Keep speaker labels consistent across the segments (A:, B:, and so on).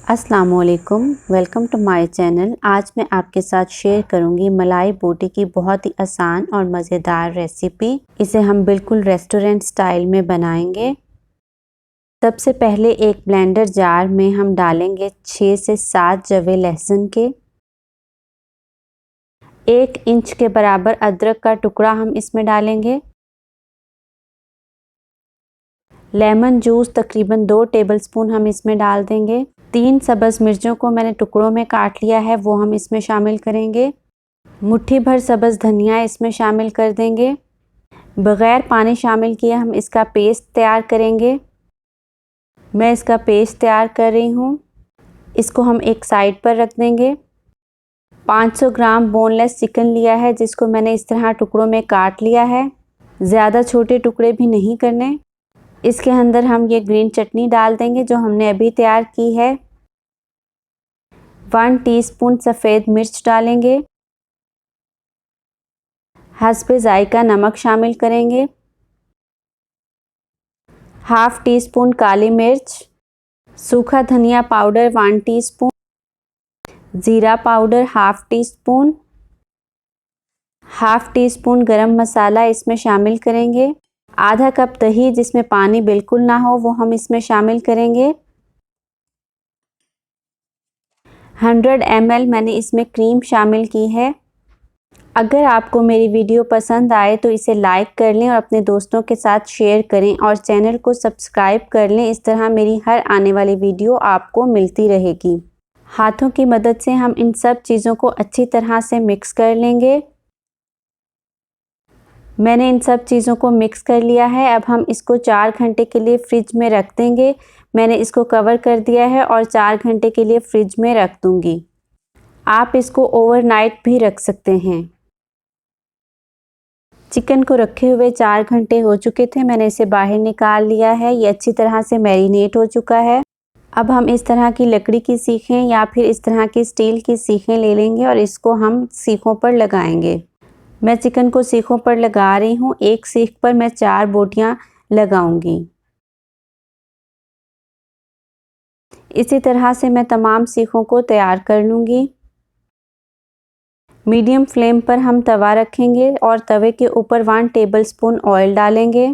A: अस्सलामुअलैकुम, welcome to my channel. आज मैं आपके साथ शेयर करूंगी मलाई बोटी की बहुत ही आसान और मज़ेदार रेसिपी। इसे हम बिल्कुल रेस्टोरेंट स्टाइल में बनाएंगे। सबसे पहले एक ब्लेंडर जार में हम डालेंगे 6 से 7 जवे लहसुन के। 1 इंच के बराबर अदरक का टुकड़ा हम इसमें डालेंगे। लेमन जूस तकरीबन 2 टेबलस्पून हम इसमें डाल देंगे। 3 सब्ज़ मिर्चों को मैंने टुकड़ों में काट लिया है, वो हम इसमें शामिल करेंगे। मुट्ठी भर सब्ज़ धनिया इसमें शामिल कर देंगे। बग़ैर पानी शामिल किए हम इसका पेस्ट तैयार करेंगे। मैं इसका पेस्ट तैयार कर रही हूँ। इसको हम एक साइड पर रख देंगे। 500 ग्राम बोनलेस चिकन लिया है, जिसको मैंने इस तरह टुकड़ों में काट लिया है। ज़्यादा छोटे टुकड़े भी नहीं करने। इसके अंदर हम ये ग्रीन चटनी डाल देंगे जो हमने अभी तैयार की है। 1 टीस्पून सफ़ेद मिर्च डालेंगे। हस्बे ज़ायका नमक शामिल करेंगे। हाफ़ टी स्पून काली मिर्च, सूखा धनिया पाउडर 1 टीस्पून, ज़ीरा powder half tea spoon, half tea spoon गरम मसाला इसमें शामिल करेंगे। आधा कप दही जिसमें पानी बिल्कुल ना हो वो हम इसमें शामिल करेंगे। 100 ml मैंने इसमें क्रीम शामिल की है। अगर आपको मेरी वीडियो पसंद आए तो इसे लाइक कर लें और अपने दोस्तों के साथ शेयर करें और चैनल को सब्सक्राइब कर लें। इस तरह मेरी हर आने वाली वीडियो आपको मिलती रहेगी। हाथों की मदद से हम इन सब चीज़ों को अच्छी तरह से मिक्स कर लेंगे। मैंने इन सब चीज़ों को मिक्स कर लिया है। अब हम इसको 4 घंटे के लिए फ्रिज में रख देंगे। मैंने इसको कवर कर दिया है और 4 घंटे के लिए फ्रिज में रख दूँगी। आप इसको ओवरनाइट भी रख सकते हैं। चिकन को रखे हुए 4 घंटे हो चुके थे। मैंने इसे बाहर निकाल लिया है। ये अच्छी तरह से मैरिनेट हो चुका है। अब हम इस तरह की लकड़ी की सीखें या फिर इस तरह की स्टील की सीखें ले लेंगे और इसको हम सीखों पर लगाएंगे। मैं चिकन को सीखों पर लगा रही हूँ। एक सीख पर मैं 4 बोटियाँ लगाऊंगी। इसी तरह से मैं तमाम सीखों को तैयार कर लूँगी। मीडियम फ्लेम पर हम तवा रखेंगे और तवे के ऊपर 1 टेबलस्पून ऑयल डालेंगे।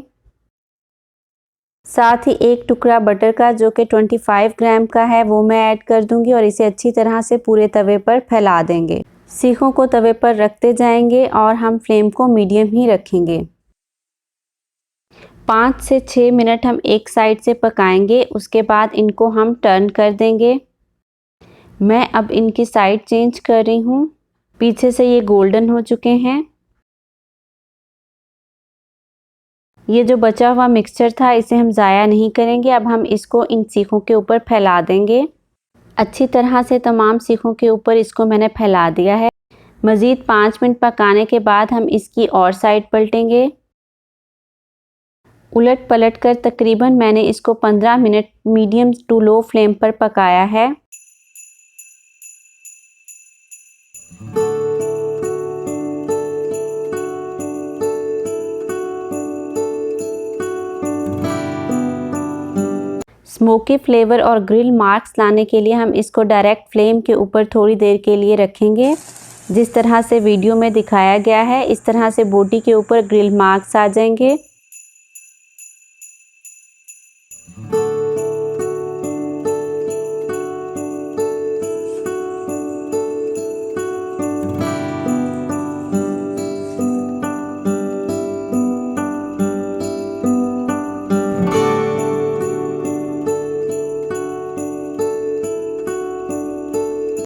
A: साथ ही एक टुकड़ा बटर का जो कि 25 ग्राम का है वो मैं ऐड कर दूंगी और इसे अच्छी तरह से पूरे तवे पर फैला देंगे। सीखों को तवे पर रखते जाएंगे और हम फ्लेम को मीडियम ही रखेंगे। 5 से 6 मिनट हम एक साइड से पकाएंगे। उसके बाद इनको हम टर्न कर देंगे। मैं अब इनकी साइड चेंज कर रही हूँ। पीछे से ये गोल्डन हो चुके हैं। ये जो बचा हुआ मिक्सचर था इसे हम ज़ाया नहीं करेंगे। अब हम इसको इन सीखों के ऊपर फैला देंगे। अच्छी तरह से तमाम सीखों के ऊपर इसको मैंने फैला दिया है। मज़ीद 5 मिनट पकाने के बाद हम इसकी और साइड पलटेंगे। उलट पलट कर तकरीबन मैंने इसको 15 minute medium to low flame पर पकाया है। स्मोकी फ्लेवर और ग्रिल मार्क्स लाने के लिए हम इसको डायरेक्ट फ्लेम के ऊपर थोड़ी देर के लिए रखेंगे। जिस तरह से वीडियो में दिखाया गया है इस तरह से बोटी के ऊपर ग्रिल मार्क्स आ जाएंगे।